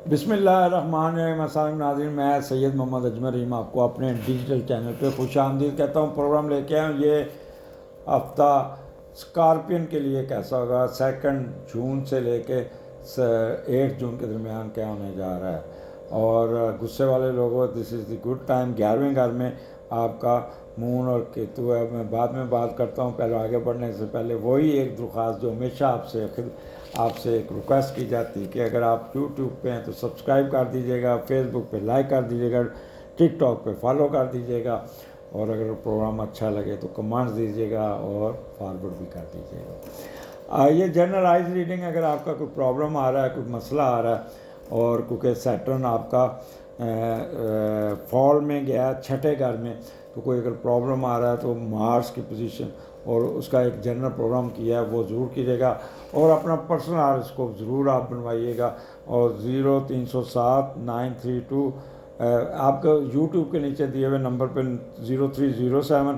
بسم اللہ الرحمن الرحیم۔ السلام ناظرین، میں سید محمد اجمل رحیم آپ کو اپنے ڈیجیٹل چینل پہ خوش آمدید کہتا ہوں۔ پروگرام لے کے آیا ہوں یہ ہفتہ اسکارپین کے لیے کیسا ہوگا، 2 جون سے لے کے 8 جون کے درمیان کیا ہونے جا رہا ہے۔ اور غصے والے لوگوں، دس از دی گڈ ٹائم۔ 11ویں گھر میں آپ کا مون اور کیتو ہے۔ میں بعد میں بات کرتا ہوں، پہلے آگے بڑھنے سے پہلے وہی ایک درخواست جو ہمیشہ آپ سے ایک ریکویسٹ کی جاتی ہے کہ اگر آپ یوٹیوب پہ ہیں تو سبسکرائب کر دیجیے گا، فیس بک پہ لائک کر دیجیے گا، ٹک ٹاک پہ فالو کر دیجیے گا، اور اگر پروگرام اچھا لگے تو کمنٹس دیجیے گا اور فارورڈ بھی کر دیجیے گا۔ یہ جنرلائز ریڈنگ، اگر آپ کا کوئی پرابلم آ رہا ہے، کوئی مسئلہ آ رہا ہے، اور کیونکہ سیٹرن آپ کا فال میں گیا 6 گھر میں، تو کوئی اگر پرابلم آ رہا ہے تو مارس کی پوزیشن اور اس کا ایک جنرل پروگرام کیا ہے وہ ضرور کیجیے گا، اور اپنا پرسنل ہاروسکوپ ضرور آپ بنوائیے گا۔ اور 0307 932 آپ کا یوٹیوب کے نیچے دیے ہوئے نمبر پہ 0307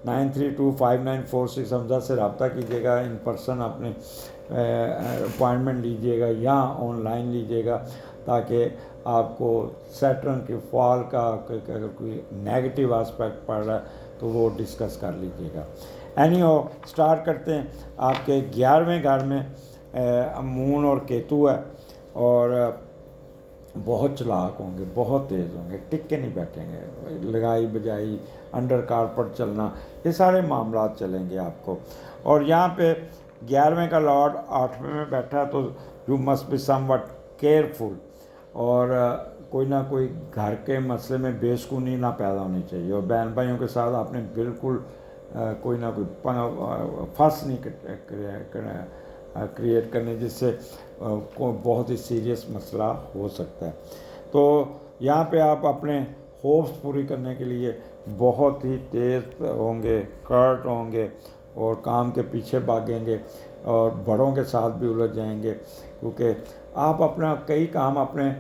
932 5946 حمزہ سے رابطہ کیجیے گا۔ ان پرسن اپنے اپوائنٹمنٹ لیجیے گا یا آن لائن لیجیے گا، تاکہ آپ کو سیٹرن کے فال کا اگر کوئی نیگیٹو آسپیکٹ پڑ رہا ہے تو وہ ڈسکس کر لیجیے گا۔ اسٹارٹ کرتے ہیں۔ آپ کے 11ویں گھر میں مون اور کیتو ہے، اور بہت چلاک ہوں گے، بہت تیز ہوں گے، ٹک کے نہیں بیٹھیں گے، لگائی بجائی، انڈر کارپٹ چلنا، یہ سارے معاملات چلیں گے آپ کو۔ اور یہاں پہ 11ویں کا لارڈ 8ویں میں بیٹھا، تو you must be somewhat careful, اور کوئی نہ کوئی گھر کے مسئلے میں بے سکونی نہ پیدا ہونی چاہیے، اور بہن بھائیوں کے ساتھ آپ نے بالکل کوئی نہ کوئی فس نہیں کریٹ کرنے، جس سے بہت ہی سیریس مسئلہ ہو سکتا ہے۔ تو یہاں پہ آپ اپنے ہوپس پوری کرنے کے لیے بہت ہی تیز ہوں گے، کرٹ ہوں گے، اور کام کے پیچھے بھاگیں گے، اور بڑوں کے ساتھ بھی الجھ جائیں گے، کیونکہ آپ اپنا کئی کام اپنے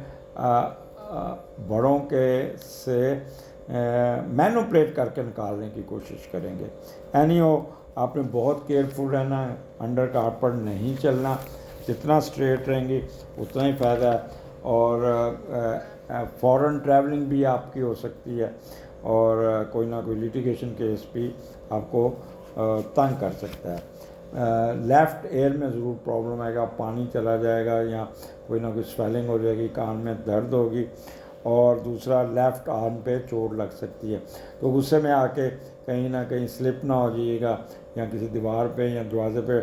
بڑوں کے سے مینوپلیٹ کر کے نکالنے کی کوشش کریں گے۔ آپ نے بہت کیئرفل رہنا ہے، انڈر کارپٹ نہیں چلنا، جتنا اسٹریٹ رہیں گے اتنا ہی فائدہ ہے۔ اور فورن ٹریولنگ بھی آپ کی ہو سکتی ہے، اور کوئی نہ کوئی لیٹیگیشن کیس بھی آپ کو تنگ کر سکتا ہے۔ لیفٹ ایئر میں ضرور پرابلم آئے گا، پانی چلا جائے گا، یا کوئی نہ کوئی سویلنگ ہو جائے گی، کان میں درد ہوگی، اور دوسرا لیفٹ آرم پہ چوٹ لگ سکتی ہے۔ تو غصے میں آ کے کہیں نہ کہیں سلپ نہ ہو جائے گا، یا کسی دیوار پہ یا دروازے پہ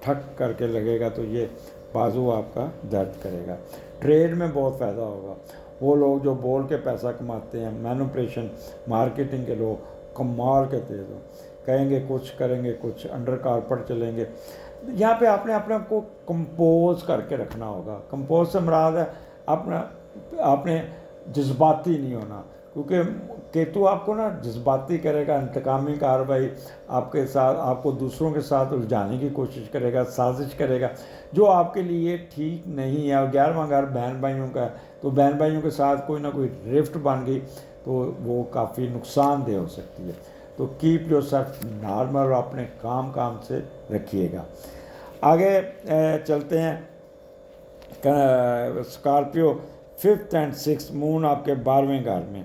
ٹھک کر کے لگے گا، تو یہ بازو آپ کا درد کرے گا۔ ٹریڈ میں بہت فائدہ ہوگا۔ وہ لوگ جو بول کے پیسہ کماتے ہیں، مینوپریشن مارکیٹنگ کے لوگ کمال کے تیز ہوں، کہیں گے کچھ، کریں گے کچھ، انڈر کارپٹ چلیں گے۔ یہاں پہ آپ نے اپنے آپ کو کمپوز کر کے رکھنا ہوگا۔ کمپوز سے مراد ہے آپ نے جذباتی نہیں ہونا، کیونکہ کیتو آپ کو نا جذباتی کرے گا، انتقامی کارروائی آپ کے ساتھ، آپ کو دوسروں کے ساتھ الجھانے کی کوشش کرے گا، سازش کرے گا، جو آپ کے لیے ٹھیک نہیں ہے۔ اور 11واں گھر بہن بھائیوں کا ہے، تو بہن بھائیوں کے ساتھ کوئی نہ کوئی رفٹ بن گئی تو وہ کافی نقصان دہ ہو سکتی ہے۔ تو کیپ یور سیلف نارمل، اور اپنے کام سے رکھیے گا۔ آگے چلتے ہیں۔ اسکارپیو 5th and 6th مون آپ کے 12ویں گھر میں،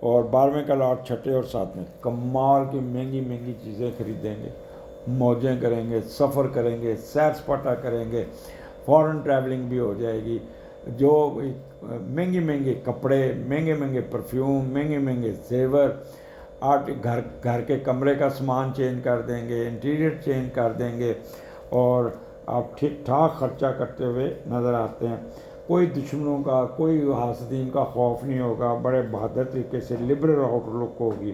اور 12ویں کا لارڈ 6 اور 7 کمال کی مہنگی مہنگی چیزیں خریدیں گے، موجیں کریں گے، سفر کریں گے، سیر سپاٹا کریں گے، فورن ٹریولنگ بھی ہو جائے گی، جو مہنگے مہنگے کپڑے، مہنگے مہنگے پرفیوم، مہنگے مہنگے زیور، گھر کے کمرے کا سامان چینج کر دیں گے، انٹیریئر چینج کر دیں گے، اور آپ ٹھیک ٹھاک خرچہ کرتے ہوئے نظر آتے ہیں۔ کوئی دشمنوں کا، کوئی حاسدین کا خوف نہیں ہوگا، بڑے بہادر طریقے سے لبرل آؤٹ لک ہوگی،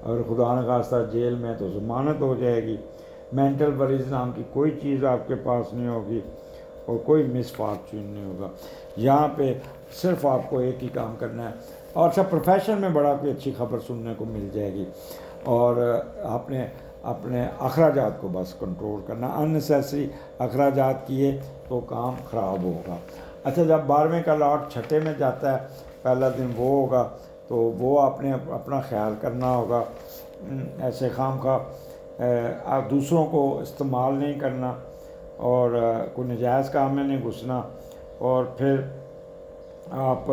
اور خدا نخواستہ جیل میں تو ضمانت ہو جائے گی۔ مینٹل وریز نام کی کوئی چیز آپ کے پاس نہیں ہوگی، اور کوئی مس فارچون نہیں ہوگا۔ یہاں پہ صرف آپ کو ایک ہی کام کرنا ہے، اور اچھا پروفیشن میں بڑا کوئی اچھی خبر سننے کو مل جائے گی، اور آپ نے اپنے اخراجات کو بس کنٹرول کرنا، اننیسیسری اخراجات کیے تو کام خراب ہوگا۔ اچھا، جب 12ویں کا لارڈ 6 میں جاتا ہے، پہلا دن وہ ہوگا، تو وہ آپ نے اپنا خیال کرنا ہوگا، ایسے خام خواہ دوسروں کو استعمال نہیں کرنا، اور کوئی نجائز کام میں نہیں گھسنا، اور پھر آپ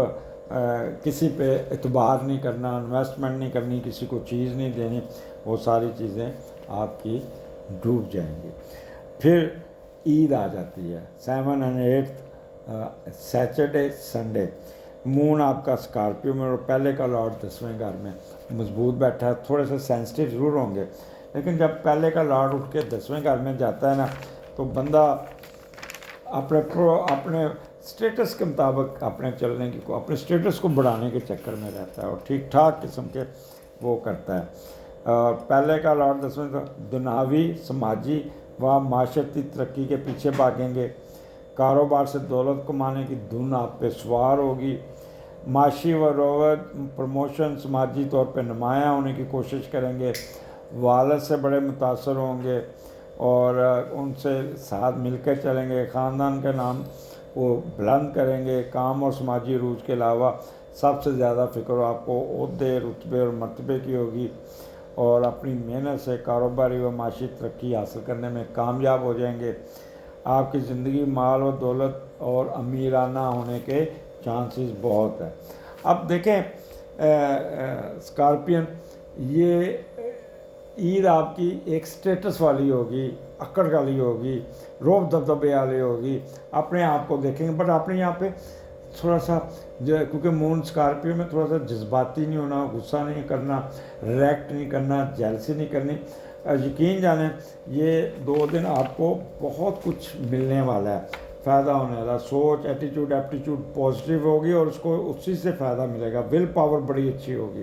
کسی پہ اعتبار نہیں کرنا، انویسٹمنٹ نہیں کرنی، کسی کو چیز نہیں دینی، وہ ساری چیزیں آپ کی ڈوب جائیں گی۔ پھر عید آ جاتی ہے 7 اور 8 سیٹرڈے سنڈے، مون آپ کا اسکارپیو میں اور پہلے کا لارڈ 10ویں گھر میں مضبوط بیٹھا ہے، تھوڑے سے سینسٹیو ضرور ہوں گے، لیکن جب پہلے کا لارڈ اٹھ کے 10ویں گھر میں جاتا ہے نا تو بندہ اپنے اسٹیٹس کے مطابق اپنے چلنے کی اپنے اسٹیٹس کو بڑھانے کے چکر میں رہتا ہے اور ٹھیک ٹھاک قسم کے وہ کرتا ہے۔ پہلے کا لارڈ 10ویں دنیاوی سماجی و معاشرتی ترقی کے پیچھے بھاگیں گے، کاروبار سے دولت کمانے کی دھن آپ پہ سوار ہوگی، معاشی و روج پروموشن سماجی طور پہ نمایاں ہونے کی کوشش کریں گے، والد سے بڑے متاثر ہوں گے اور ان سے ساتھ مل کر چلیں گے، خاندان کا نام وہ بلند کریں گے، کام اور سماجی عروج کے علاوہ سب سے زیادہ فکر آپ کو عہدے رتبے اور مرتبے کی ہوگی اور اپنی محنت سے کاروباری و معاشی ترقی حاصل کرنے میں کامیاب ہو جائیں گے۔ آپ کی زندگی مال و دولت اور امیرانہ ہونے کے چانسز بہت ہیں۔ اب دیکھیں اسکارپین، یہ عید آپ کی ایک سٹیٹس والی ہوگی، اکڑ والی ہوگی، روب دبدبے والی ہوگی، اپنے آپ کو دیکھیں گے، بٹ اپنے یہاں پہ تھوڑا سا کیونکہ مون اسکارپیو میں تھوڑا سا جذباتی نہیں ہونا، غصہ نہیں کرنا، ریئیکٹ نہیں کرنا، جیلسی نہیں کرنی۔ یقین جانیں یہ 2 دن آپ کو بہت کچھ ملنے والا ہے، فائدہ ہونے والا ہے، سوچ ایٹیٹیوڈ ایپٹیٹیوڈ پازیٹیو ہوگی اور اس کو اسی سے فائدہ ملے گا، ول پاور بڑی اچھی ہوگی،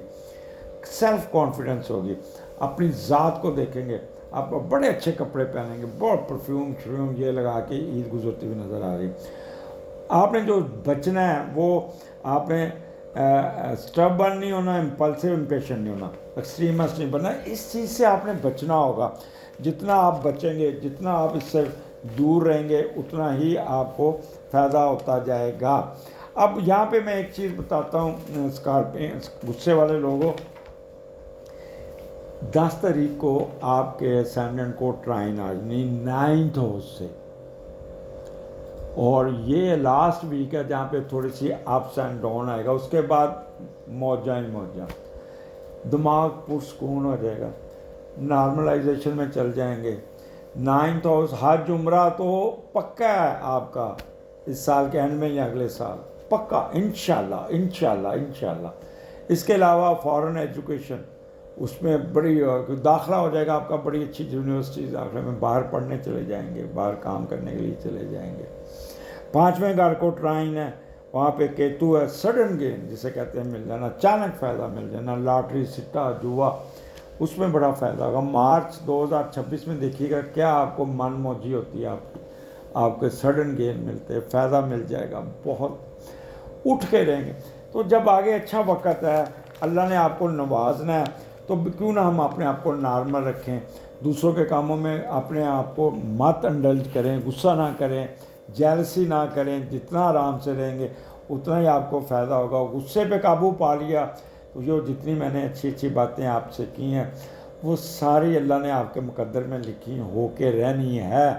سیلف کانفیڈنس ہوگی، اپنی ذات کو دیکھیں گے، آپ بڑے اچھے کپڑے پہنیں گے، بہت پرفیوم یہ لگا کے عید گزرتی ہوئی نظر آ رہی۔ آپ نے جو بچنا ہے وہ آپ نے اسٹبرن نہیں ہونا، امپلسو امپیشن نہیں ہونا، ایکسٹریمسٹ نہیں بننا، اس چیز سے آپ نے بچنا ہوگا۔ جتنا آپ بچیں گے، جتنا آپ اس سے دور رہیں گے، اتنا ہی آپ کو فائدہ ہوتا جائے گا۔ اب یہاں پہ میں ایک چیز بتاتا ہوں اسکارپین غصے والے لوگوں، 10 تاریخ کو آپ کے اسینڈنٹ کو ٹرائن آجنی 9th ہاؤس سے، اور یہ لاسٹ ویک ہے جہاں پہ تھوڑی سی اپس اینڈ ڈاؤن آئے گا، اس کے بعد موجاں ہی موجاں، دماغ پرسکون ہو جائے گا، نارملائزیشن میں چل جائیں گے۔ 9th ہاؤس حج عمرہ تو پکا ہے آپ کا، اس سال کے اینڈ میں یا اگلے سال پکا، انشاءاللہ انشاءاللہ انشاءاللہ۔ اس کے علاوہ فارن ایجوکیشن، اس میں بڑی داخلہ ہو جائے گا آپ کا، بڑی اچھی یونیورسٹیز داخلے میں، باہر پڑھنے چلے جائیں گے، باہر کام کرنے کے لیے چلے جائیں گے۔ 5ویں گھر کو ٹرائن ہے، وہاں پہ کیتو ہے، سڈن گین جسے کہتے ہیں مل جانا، اچانک فائدہ مل جانا، لاٹری سٹا جوا، اس میں بڑا فائدہ ہوگا۔ مارچ 2026 میں دیکھیے گا کیا آپ کو من موجی ہوتی ہے، آپ کے سڈن گین ملتے ہیں، فائدہ مل جائے گا، بہت اٹھ کے رہیں گے۔ تو جب آگے اچھا وقت ہے، اللہ نے آپ کو نوازنا ہے، تو کیوں نہ ہم اپنے آپ کو نارمل رکھیں، دوسروں کے کاموں میں اپنے آپ کو مت انڈلج کریں، غصہ نہ کریں، جیلسی نہ کریں، جتنا آرام سے رہیں گے اتنا ہی آپ کو فائدہ ہوگا۔ غصے پہ قابو پا لیا تو جو جتنی میں نے اچھی اچھی باتیں آپ سے کی ہیں وہ ساری اللہ نے آپ کے مقدر میں لکھی ہو کے رہنی ہے۔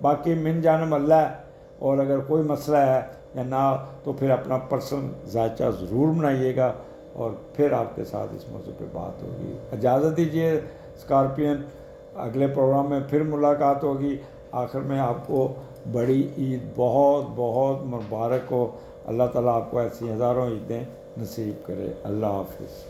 باقی من جانب اللہ ہے، اور اگر کوئی مسئلہ ہے یا نہ تو پھر اپنا پرسنل ذائچہ ضرور بنائیے گا اور پھر آپ کے ساتھ اس موضوع پہ بات ہوگی۔ اجازت دیجیے اسکارپین، اگلے پروگرام میں پھر ملاقات ہوگی۔ آخر میں آپ کو بڑی عید بہت بہت مبارک ہو، اللہ تعالیٰ آپ کو ایسی ہزاروں عیدیں نصیب کرے۔ اللہ حافظ۔